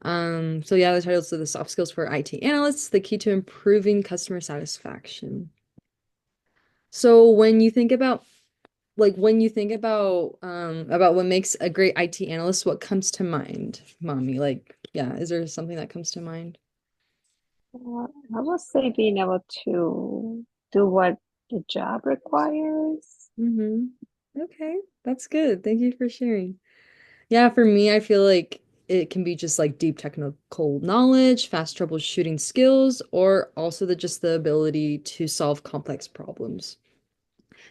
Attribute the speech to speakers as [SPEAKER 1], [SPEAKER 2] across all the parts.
[SPEAKER 1] So yeah, the titles of the soft skills for IT analysts, the key to improving customer satisfaction. So when you think about about what makes a great IT analyst, what comes to mind, mommy? Like, yeah, is there something that comes to mind?
[SPEAKER 2] I would say being able to do what the job requires.
[SPEAKER 1] Mm-hmm. Okay, that's good. Thank you for sharing. Yeah, for me, I feel like it can be just like deep technical knowledge, fast troubleshooting skills, or also the ability to solve complex problems.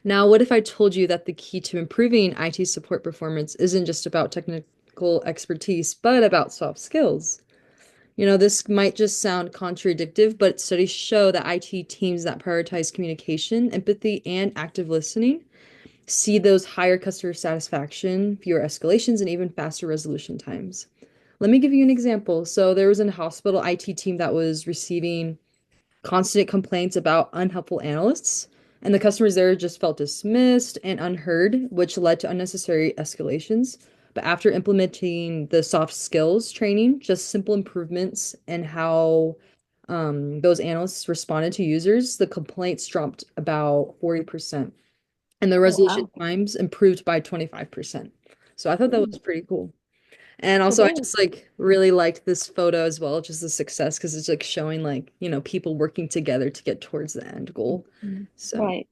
[SPEAKER 1] Now, what if I told you that the key to improving IT support performance isn't just about technical expertise, but about soft skills? This might just sound contradictory, but studies show that IT teams that prioritize communication, empathy, and active listening see those higher customer satisfaction, fewer escalations, and even faster resolution times. Let me give you an example. So there was a hospital IT team that was receiving constant complaints about unhelpful analysts, and the customers there just felt dismissed and unheard, which led to unnecessary escalations. But after implementing the soft skills training, just simple improvements in how those analysts responded to users, the complaints dropped about 40%, and the
[SPEAKER 2] Oh,
[SPEAKER 1] resolution
[SPEAKER 2] wow.
[SPEAKER 1] times improved by 25%. So I thought that
[SPEAKER 2] Mm,
[SPEAKER 1] was pretty cool. And
[SPEAKER 2] it
[SPEAKER 1] also, I
[SPEAKER 2] is.
[SPEAKER 1] just like really liked this photo as well, just the success because it's like showing like, people working together to get towards the end goal.
[SPEAKER 2] Mhm.
[SPEAKER 1] So,
[SPEAKER 2] Right.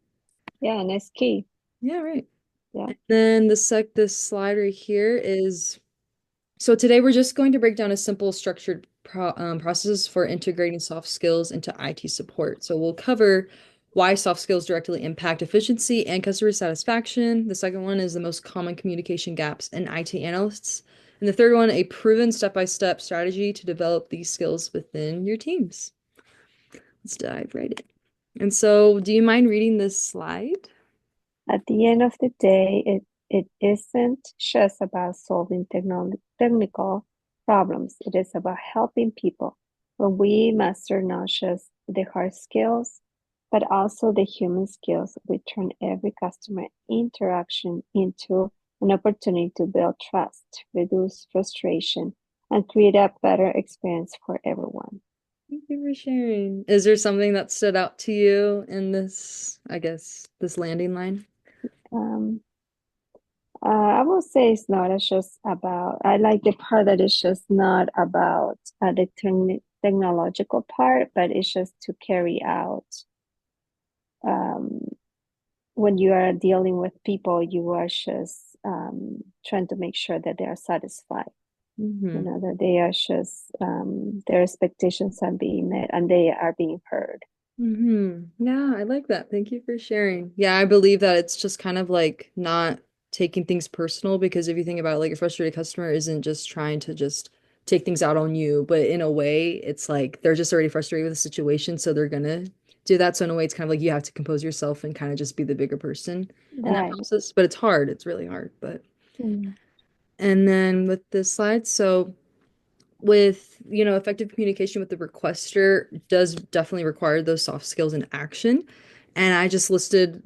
[SPEAKER 2] Yeah, and it's key.
[SPEAKER 1] yeah, right.
[SPEAKER 2] Yeah.
[SPEAKER 1] And then this slide right here is so today we're just going to break down a simple structured process for integrating soft skills into IT support. So we'll cover why soft skills directly impact efficiency and customer satisfaction. The second one is the most common communication gaps in IT analysts. And the third one, a proven step-by-step strategy to develop these skills within your teams. Let's dive right in. And so, do you mind reading this slide?
[SPEAKER 2] At the end of the day, it isn't just about solving technical problems. It is about helping people. When we master not just the hard skills, but also the human skills, we turn every customer interaction into an opportunity to build trust, reduce frustration, and create a better experience for everyone.
[SPEAKER 1] Thank you for sharing. Is there something that stood out to you in this, I guess, this landing line?
[SPEAKER 2] Um, I will say it's not it's just about, I like the part that it's just not about the technological part, but it's just to carry out. Um, when you are dealing with people, you are just trying to make sure that they are satisfied,
[SPEAKER 1] Hmm.
[SPEAKER 2] that they are just, their expectations are being met and they are being heard.
[SPEAKER 1] Yeah, I like that. Thank you for sharing. Yeah, I believe that it's just kind of like not taking things personal because if you think about it, like a frustrated customer isn't just trying to just take things out on you, but in a way, it's like they're just already frustrated with the situation, so they're gonna do that. So in a way, it's kind of like you have to compose yourself and kind of just be the bigger person in that
[SPEAKER 2] Right.
[SPEAKER 1] process. But it's hard. It's really hard. But
[SPEAKER 2] Mm.
[SPEAKER 1] and then with this slide, so with effective communication with the requester does definitely require those soft skills in action, and I just listed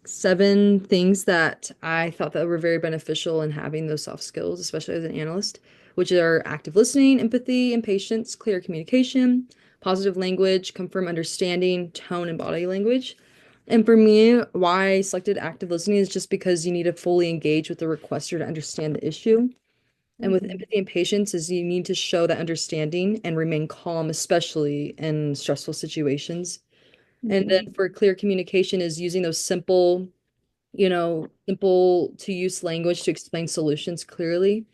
[SPEAKER 1] 7 things that I thought that were very beneficial in having those soft skills, especially as an analyst, which are active listening, empathy and patience, clear communication, positive language, confirm understanding, tone and body language. And for me, why I selected active listening is just because you need to fully engage with the requester to understand the issue, and with
[SPEAKER 2] Mhm.
[SPEAKER 1] empathy and patience is you need to show that understanding and remain calm, especially in stressful situations. And then
[SPEAKER 2] Mhm.
[SPEAKER 1] for clear communication is using those simple to use language to explain solutions clearly.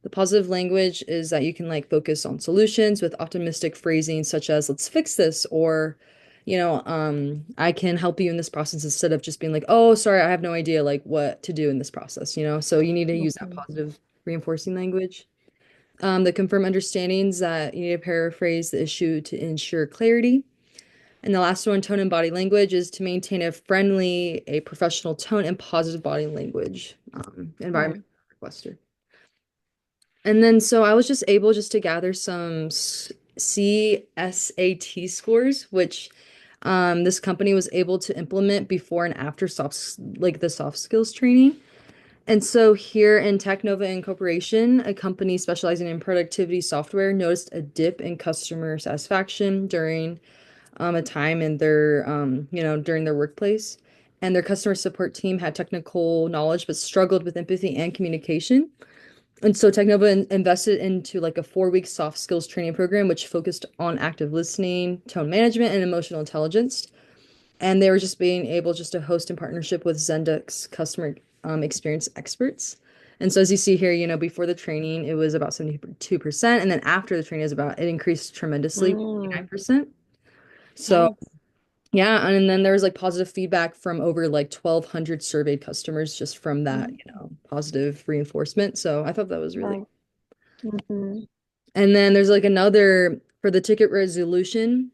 [SPEAKER 1] The positive language is that you can like focus on solutions with optimistic phrasing such as let's fix this or I can help you in this process instead of just being like, oh, sorry, I have no idea like what to do in this process. So you need to use that
[SPEAKER 2] Mhm.
[SPEAKER 1] positive reinforcing language. The confirm understandings that you need to paraphrase the issue to ensure clarity. And the last one, tone and body language, is to maintain a professional tone and positive body language environment
[SPEAKER 2] Right.
[SPEAKER 1] for requester. And then so I was just able just to gather some CSAT scores, which this company was able to implement before and after the soft skills training. And so here in Technova Incorporation, a company specializing in productivity software, noticed a dip in customer satisfaction during a time in their during their workplace. And their customer support team had technical knowledge but struggled with empathy and communication. And so Technova invested into like a 4 week soft skills training program, which focused on active listening, tone management, and emotional intelligence. And they were just being able just to host in partnership with Zendesk customer experience experts. And so as you see here, before the training, it was about 72%. And then after the training is about, it increased tremendously,
[SPEAKER 2] Mm,
[SPEAKER 1] 59%. So
[SPEAKER 2] nice.
[SPEAKER 1] yeah, and then there was like positive feedback from over like 1,200 surveyed customers just from that,
[SPEAKER 2] Mm,
[SPEAKER 1] positive reinforcement. So I thought that was really.
[SPEAKER 2] nice. Mm-hmm.
[SPEAKER 1] And then there's like another for the ticket resolution.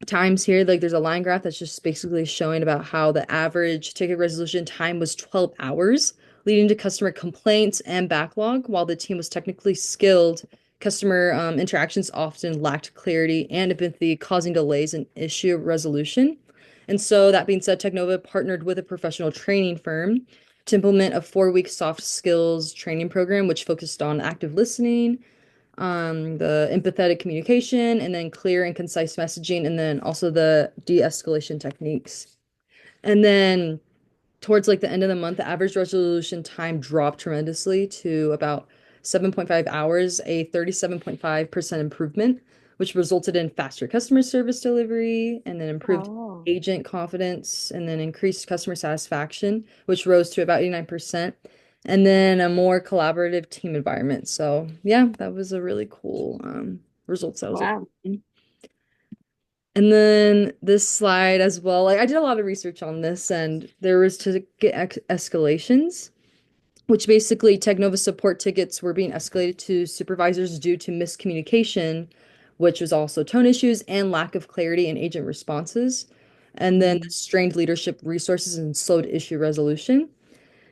[SPEAKER 1] Times here, like there's a line graph that's just basically showing about how the average ticket resolution time was 12 hours, leading to customer complaints and backlog. While the team was technically skilled, customer interactions often lacked clarity and empathy, causing delays in issue resolution. And so, that being said, Technova partnered with a professional training firm to implement a 4 week soft skills training program, which focused on active listening, the empathetic communication, and then clear and concise messaging, and then also the de-escalation techniques. And then towards like the end of the month, the average resolution time dropped tremendously to about 7.5 hours, a 37.5% improvement, which resulted in faster customer service delivery and then improved
[SPEAKER 2] Oh,
[SPEAKER 1] agent confidence and then increased customer satisfaction, which rose to about 89%, and then a more collaborative team environment. So, yeah, that was a really cool results I was
[SPEAKER 2] wow.
[SPEAKER 1] obtaining. And then this slide as well, like I did a lot of research on this, and there was ticket escalations, which basically Technova support tickets were being escalated to supervisors due to miscommunication, which was also tone issues and lack of clarity in agent responses. And then
[SPEAKER 2] Mm,
[SPEAKER 1] strained leadership resources and slowed issue resolution.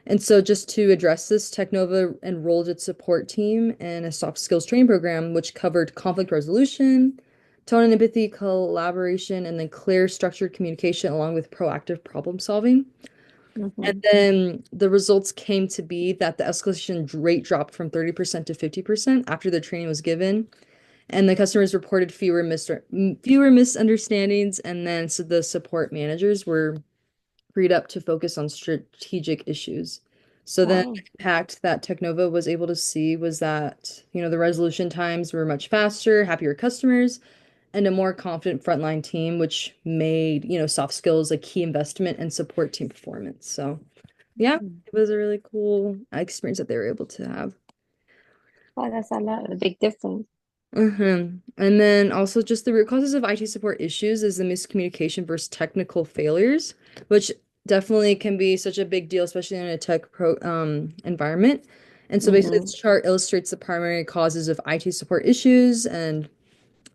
[SPEAKER 1] And so, just to address this, Technova enrolled its support team in a soft skills training program, which covered conflict resolution, tone and empathy, collaboration, and then clear, structured communication, along with proactive problem solving. And
[SPEAKER 2] mm-hmm.
[SPEAKER 1] then the results came to be that the escalation rate dropped from 30% to 50% after the training was given. And the customers reported fewer misunderstandings. And then so the support managers were freed up to focus on strategic issues. So then
[SPEAKER 2] Wow.
[SPEAKER 1] the impact that Technova was able to see was that, the resolution times were much faster, happier customers, and a more confident frontline team, which made, soft skills a key investment and support team performance. So yeah,
[SPEAKER 2] Mm.
[SPEAKER 1] it was a really cool experience that they were able to have.
[SPEAKER 2] Wow, that's a lot, a big difference.
[SPEAKER 1] And then also just the root causes of IT support issues is the miscommunication versus technical failures, which definitely can be such a big deal, especially in a tech pro environment. And so basically
[SPEAKER 2] Mm-hmm.
[SPEAKER 1] this chart illustrates the primary causes of IT support issues and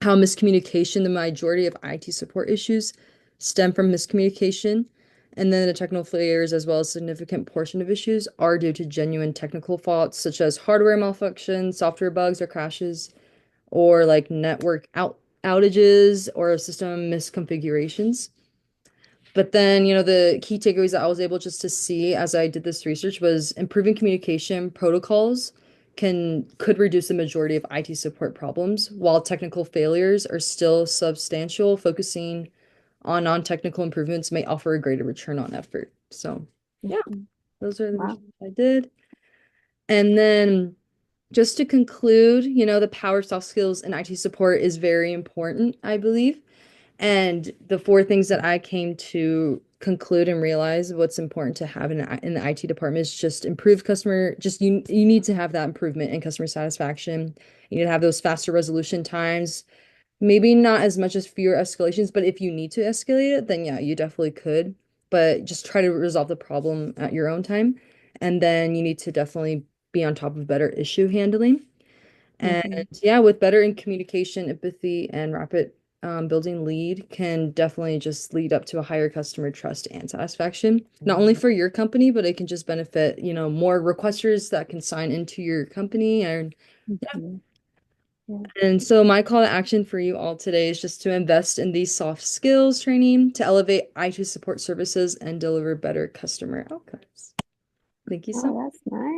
[SPEAKER 1] how miscommunication, the majority of IT support issues stem from miscommunication. And then the technical failures, as well as a significant portion of issues, are due to genuine technical faults, such as hardware malfunctions, software bugs or crashes, or like outages or system misconfigurations. But then, the key takeaways that I was able just to see as I did this research was improving communication protocols could reduce the majority of IT support problems, while technical failures are still substantial. Focusing on non-technical improvements may offer a greater return on effort. So, yeah,
[SPEAKER 2] Mm-hmm.
[SPEAKER 1] those are the
[SPEAKER 2] Wow.
[SPEAKER 1] research I did. And then just to conclude, the power of soft skills in IT support is very important, I believe. And the four things that I came to conclude and realize what's important to have in the IT department is just improve customer, just you need to have that improvement in customer satisfaction. You need to have those faster resolution times. Maybe not as much as fewer escalations, but if you need to escalate it, then yeah, you definitely could. But just try to resolve the problem at your own time. And then you need to definitely be on top of better issue handling. And
[SPEAKER 2] Mm-hmm.
[SPEAKER 1] yeah, with better in communication, empathy, and rapid building lead can definitely just lead up to a higher customer trust and satisfaction, not only for your company, but it can just benefit, more requesters that can sign into your company. And yeah.
[SPEAKER 2] Mm-hmm. Yeah.
[SPEAKER 1] And so my call to action for you all today is just to invest in these soft skills training to elevate IT support services and deliver better customer outcomes. Thank you so
[SPEAKER 2] Oh,
[SPEAKER 1] much.
[SPEAKER 2] that's nice.